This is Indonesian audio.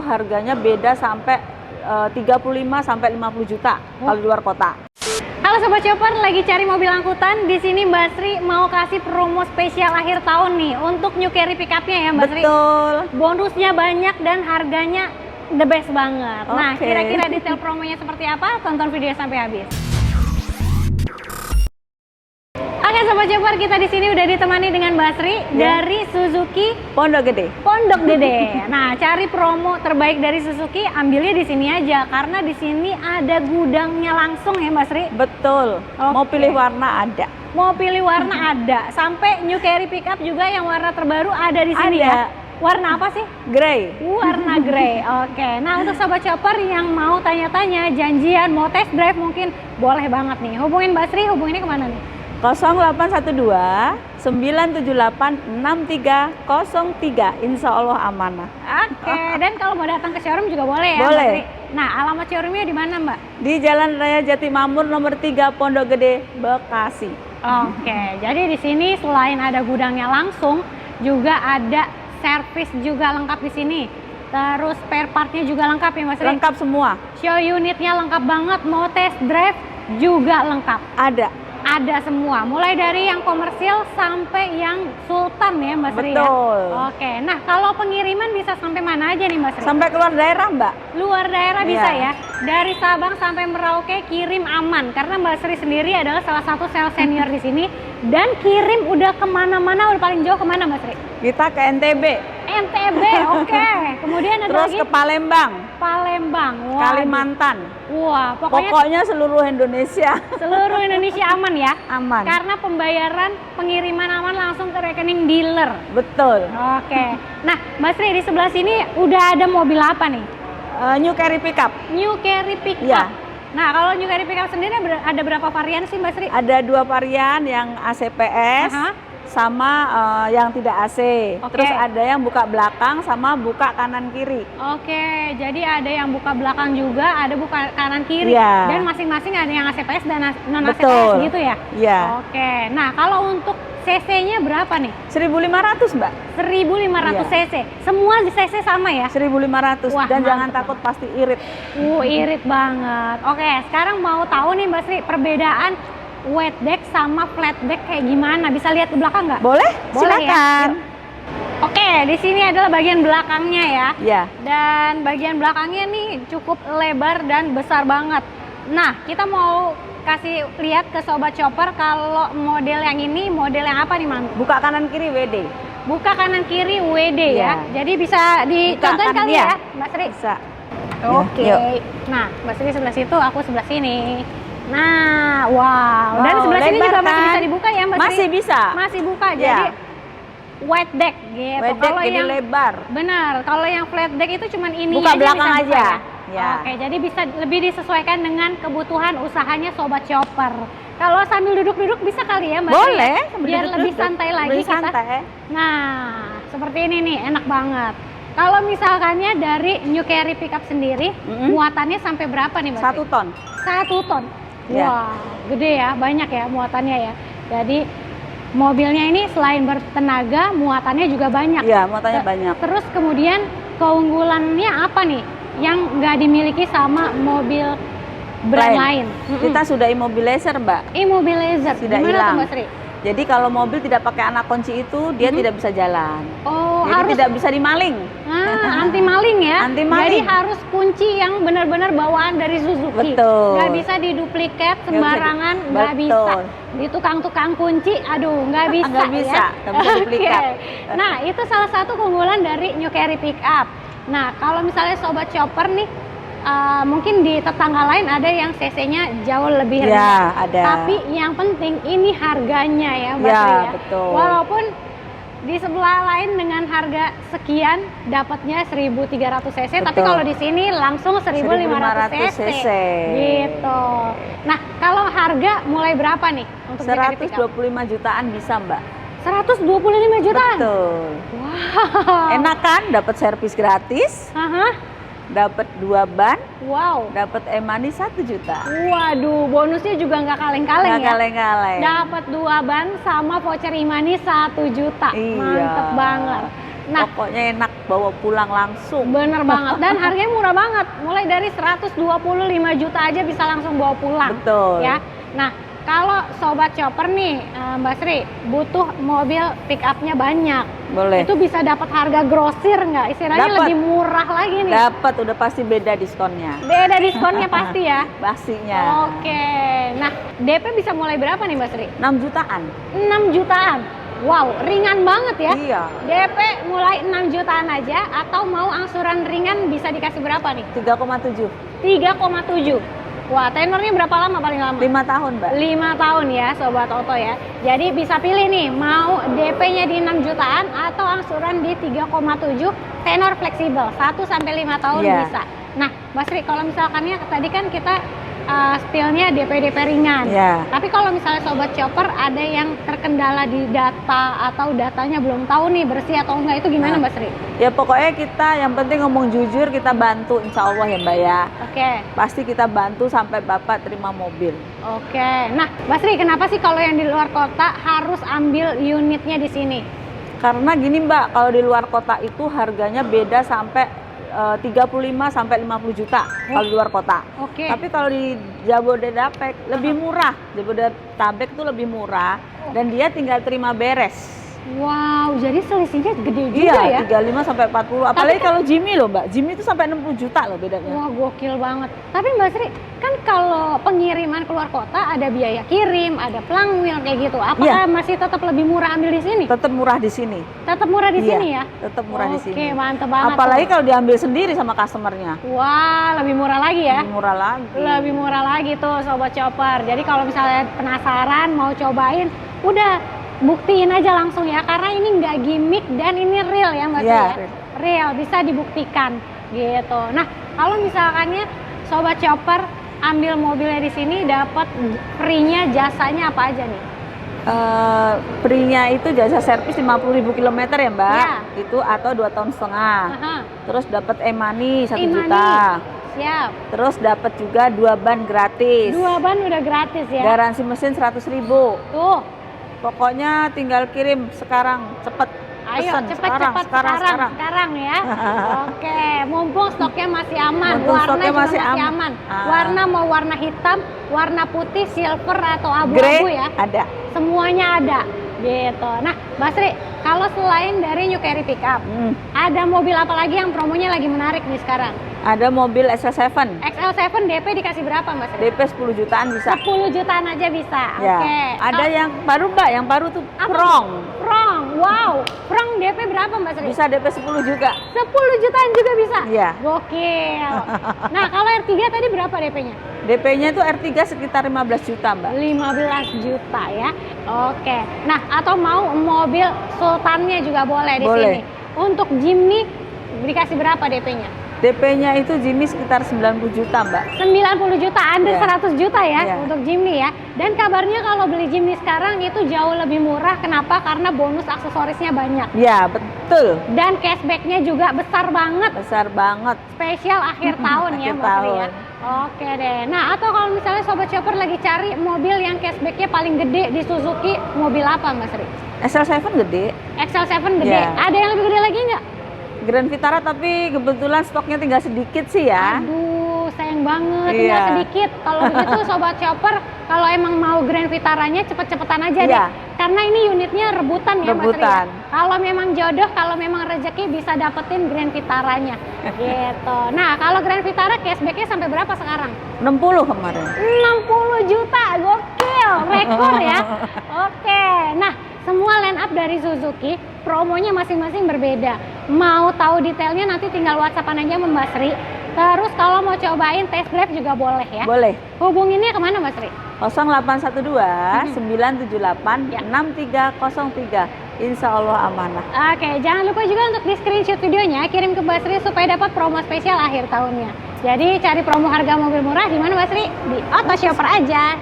harganya beda sampai 35 sampai 50 juta kalau di luar kota. Halo Sobat Chopper, lagi cari mobil angkutan. Di sini Mbak Sri mau kasih promo spesial akhir tahun nih untuk New Carry Pickupnya ya Mbak Sri. Betul. Bonusnya banyak dan harganya the best banget. Nah, kira-kira detail promonya seperti apa? Tonton video sampai habis. Oke Sobat Chopper, kita di sini udah ditemani dengan Mbak Sri dari Suzuki Pondok Gede. Pondok Gede. Nah, cari promo terbaik dari Suzuki, ambilnya di sini aja karena di sini ada gudangnya langsung ya Mbak Sri. Betul. Mau pilih warna ada. Mau pilih warna ada. Sampai New Carry Pickup juga yang warna terbaru ada di sini ya. Warna apa sih? Grey. Warna grey. Oke. Nah, untuk Sobat Chopper yang mau tanya-tanya, janjian, mau test drive mungkin boleh banget nih. Hubungin Mbak Sri, hubunginnya kemana nih? 0812 978 6303. Insya Allah amanah. Oke. Dan kalau mau datang ke showroom juga boleh ya Boleh. Mbak Sri? Nah, alamat showroomnya di mana Mbak? Di Jalan Raya Jatimamur nomor 3 Pondok Gede, Bekasi. Oke. Jadi di sini selain ada gudangnya langsung, juga ada servis juga lengkap di sini. Terus spare partnya juga lengkap ya Mas Sri? Lengkap semua. Show unitnya lengkap banget, mau test drive juga lengkap. Ada semua, mulai dari yang komersil sampai yang sultan ya Mbak Sri. Betul. Ya? Oke, nah kalau pengiriman bisa sampai mana aja nih Mbak Sri? Sampai keluar daerah Mbak. Luar daerah bisa Iya. ya? Dari Sabang sampai Merauke kirim aman, karena Mbak Sri sendiri adalah salah satu sales senior di sini. Dan kirim udah kemana-mana, udah paling jauh kemana Mbak Sri? Kita ke NTB. NTB, oke. Kemudian ada Terus lagi ke Palembang, Palembang, waduh. Kalimantan. Wah, Pokoknya seluruh Indonesia. seluruh Indonesia aman ya? Aman. Karena pembayaran pengiriman aman langsung ke rekening dealer. Betul. Oke. Nah, Mbak Sri di sebelah sini udah ada mobil apa nih? New Carry Pickup. New Carry Pickup. Ya. Nah, kalau New Carry Pickup sendiri ada berapa varian sih Mbak Sri? Ada 2 varian, yang ACPS sama yang tidak AC. Oke. Terus ada yang buka belakang sama buka kanan kiri. Oke, jadi ada yang buka belakang juga, ada buka kanan kiri. Iya. Dan masing-masing ada yang ACPS dan non ACPS Betul. gitu ya? Iya. Oke. Nah, kalau untuk CC-nya berapa nih? 1.500 Mbak. 1.500 Iya. cc. Semua di cc sama ya? 1.500. Wah, Dan jangan mantep takut pasti irit. Irit banget. Oke, sekarang mau tahu nih Mbak Sri, perbedaan wet deck sama flat deck kayak gimana? Bisa lihat ke belakang nggak? Boleh? Boleh Silakan. ya? Oke, di sini adalah bagian belakangnya ya. Ya. Dan bagian belakangnya nih cukup lebar dan besar banget. Nah, kita mau kasih lihat ke Sobat Chopper kalau model yang ini model yang apa nih, Mang? Buka kanan kiri WD. Buka kanan kiri WD ya. Iya. Jadi bisa dicontohin kali ya, Mbak Sri? Bisa. Oke. Yuk. Nah, Mbak Sri sebelah situ, aku sebelah sini. Nah, wow. Dan Wow, sebelah sini lebar juga masih kan? bisa dibuka ya, Mbak Sri? Masih bisa. Masih buka. Ya. Jadi wide deck gitu. WD Kalau jadi yang lebar. benar, kalau yang flat deck itu cuman ini Buka belakang bisa buka aja. ya? Ya. Oke, jadi bisa lebih disesuaikan dengan kebutuhan usahanya Sobat Chopper. Kalau sambil duduk-duduk bisa kali ya, Mbak? Boleh. Sri? Biar lebih santai lagi Lebih kita. santai. Nah, seperti ini nih, enak banget. Kalau misalkannya dari New Carry Pickup sendiri, muatannya sampai berapa nih, Mbak? 1 ton. 1 ton. Ya. Wah, gede ya, banyak ya muatannya ya. Jadi mobilnya ini selain bertenaga, muatannya juga banyak. Iya, muatannya banyak. Terus kemudian keunggulannya apa nih yang nggak dimiliki sama mobil brand lain? Kita sudah immobilizer, Mbak. Immobilizer. Sudah Gimana tuh, hilang. Mbak Sri? Jadi kalau mobil tidak pakai anak kunci itu dia tidak bisa jalan. Oh, Jadi harus tidak bisa dimaling. anti maling ya. Anti maling. Jadi harus kunci yang benar-benar bawaan dari Suzuki. Betul. Nggak bisa diduplikat sembarangan, nggak bisa. Betul. Di tukang-tukang kunci, aduh nggak bisa. Nggak bisa, ya. nggak bisa duplikat. Oke. Nah, itu salah satu keunggulan dari New Carry Pickup. Nah, kalau misalnya Sobat Chopper nih, mungkin di tetangga lain ada yang cc-nya jauh lebih rendah. Ya, ada. Tapi yang penting ini harganya ya, Mbak Ya, Sri ya. betul. Walaupun di sebelah lain dengan harga sekian dapatnya 1.300 cc, tapi Betul. kalau di sini langsung 1.500 cc. Gitu. Nah, kalau harga mulai berapa nih untuk New Carry Pickup? 125 jutaan bisa, Mbak. 125 jutaan. Betul. Wow. Enak kan? Dapat servis gratis, dapat 2 ban, Wow. dapat e-money 1 juta. Waduh, bonusnya juga nggak kaleng-kaleng Nggak ya. kaleng-kaleng. Dapat 2 ban sama voucher e-money 1 juta. Iya. Mantep banget. Nah, Pokoknya enak. bawa pulang langsung. Bener banget, dan harganya murah banget. Mulai dari 125 juta aja bisa langsung bawa pulang. Betul. Ya. Nah, kalau sobat chopper nih, Mbak Sri, butuh mobil pick up-nya banyak. Boleh. Itu bisa dapat harga grosir nggak? Istilahnya Dapet. lebih murah lagi nih. Dapat, udah pasti beda diskonnya. Beda diskonnya pasti ya. Pastinya. Oke. Nah, DP bisa mulai berapa nih Mbak Sri? 6 jutaan. 6 jutaan. Wow, ringan banget ya. Iya. DP mulai 6 jutaan aja, atau mau angsuran ringan bisa dikasih berapa nih? 3,7. 3,7. Wah, tenornya berapa lama paling lama? 5 tahun, Mbak. 5 tahun ya Sobat Oto ya. Jadi bisa pilih nih, mau DP-nya di 6 jutaan atau angsuran di 3,7, tenor fleksibel 1 sampai 5 tahun Iya. bisa. Nah, Mbak Sri, kalau misalkannya tadi kan kita stylenya DP ringan. Iya. Tapi kalau misalnya Sobat Chopper ada yang terkendala di data atau datanya belum tahu nih bersih atau enggak, itu gimana Mbak Sri? Ya pokoknya kita yang penting ngomong jujur, kita bantu insya Allah ya Mbak ya. Oke. Pasti kita bantu sampai Bapak terima mobil. Oke. Nah, Mbak Sri, kenapa sih kalau yang di luar kota harus ambil unitnya di sini? Karena gini Mbak, kalau di luar kota itu harganya beda sampai 35 sampai 50 juta kalau di luar kota. Oke. Tapi kalau di Jabodetabek lebih murah. Jabodetabek itu lebih murah dan dia tinggal terima beres. Wow, jadi selisihnya gede juga ya? Iya, 35 sampai 40. Apalagi kalau Jimmy loh Mbak. Jimmy itu sampai 60 juta loh bedanya. Wah, gokil banget. Tapi Mbak Sri, kan kalau pengiriman keluar kota ada biaya kirim, ada pelang wheel kayak gitu. Apakah masih tetap lebih murah ambil di sini? Tetap murah di sini. Tetap murah di Iya, sini ya? tetap murah di sini. Oke, mantep banget. Apalagi tuh. kalau diambil sendiri sama customernya. Wah, lebih murah lagi ya? Lebih murah lagi. Lebih murah lagi tuh Sobat Chopper. Jadi kalau misalnya penasaran mau cobain, udah buktiin aja langsung ya, karena ini nggak gimmick dan ini real ya Mbak Sri Iya, ya? Real, bisa dibuktikan gitu. Nah, kalau misalkannya Sobat Chopper ambil mobilnya di sini, dapat free-nya jasanya apa aja nih? Free-nya itu jasa servis 50.000 km ya Mbak. Iya. Itu atau 2,5 tahun. Aha, Terus dapat e-money 1 e-money. juta. Siap. Terus dapat juga 2 ban gratis. 2 ban udah gratis ya? Garansi mesin 100.000. Tuh, Pokoknya tinggal kirim sekarang, cepet. ayo Pesen cepet-cepet sekarang ya. Oke, mumpung stoknya masih aman, Mumpung warna stoknya juga masih masih aman. aman. Ah. Warna mau warna hitam, warna putih, silver atau abu-abu Grey ya. ada. Semuanya ada gitu. Nah, Mbak Sri, kalau selain dari New Carry Pickup, ada mobil apa lagi yang promonya lagi menarik nih sekarang? Ada mobil XL7. XL7 DP dikasih berapa Mbak Sri? DP 10 jutaan bisa. 10 jutaan aja bisa. Ya. Oke. Ada yang baru Mbak, yang baru tuh Apa Prong. Prong. Wow. Prong DP berapa Mbak Sri? Bisa DP 10 juga. 10 jutaan juga bisa? Iya. Gokil. Nah, kalau R3 tadi berapa DP-nya? DP-nya itu R3 sekitar 15 juta Mbak. 15 juta ya. Oke. Nah, atau mau mobil sultannya juga boleh di Boleh. sini. Untuk Jimny dikasih berapa DP-nya? DP-nya itu Jimmy sekitar 90 juta Mbak. 90 juta, under Iya. 100 juta ya Iya. untuk Jimny ya. Dan kabarnya kalau beli Jimny sekarang itu jauh lebih murah. Kenapa? Karena bonus aksesorisnya banyak. Ya betul. Dan cashbacknya juga besar banget. Besar banget. Spesial akhir tahun ya Akhir Mbak Sri ya. tahun. Oke deh. Nah, atau kalau misalnya Sobat Chopper lagi cari mobil yang cashbacknya paling gede di Suzuki, mobil apa Mbak Sri? XL7 gede. XL7 gede. Iya. Ada yang lebih gede lagi nggak? Grand Vitara tapi kebetulan stoknya tinggal sedikit sih ya. Aduh, sayang banget, Iya. tinggal sedikit. Kalau begitu Sobat Chopper, kalau emang mau Grand Vitaranya cepet-cepetan aja deh. Iya. Karena ini unitnya rebutan ya Mbak Sri ya. Rebutan. Kalau memang jodoh, kalau memang rezeki bisa dapetin Grand Vitaranya. Gitu. Nah, kalau Grand Vitara cashbacknya sampai berapa sekarang? 60 kemarin. 60 juta, gokil, rekor ya. Oke, nah semua line up dari Suzuki promonya masing-masing berbeda. Mau tahu detailnya nanti tinggal WhatsApp-an aja sama Mbak Sri. Terus kalau mau cobain test drive juga boleh ya. Boleh. Hubunginnya kemana Mbak Sri? 0812 978 Ya. 6303. Insya Allah amanah. Oke, jangan lupa juga untuk di screenshot videonya kirim ke Mbak Sri supaya dapat promo spesial akhir tahunnya. Jadi cari promo harga mobil murah di mana Mbak Sri? Di Auto Shopper aja.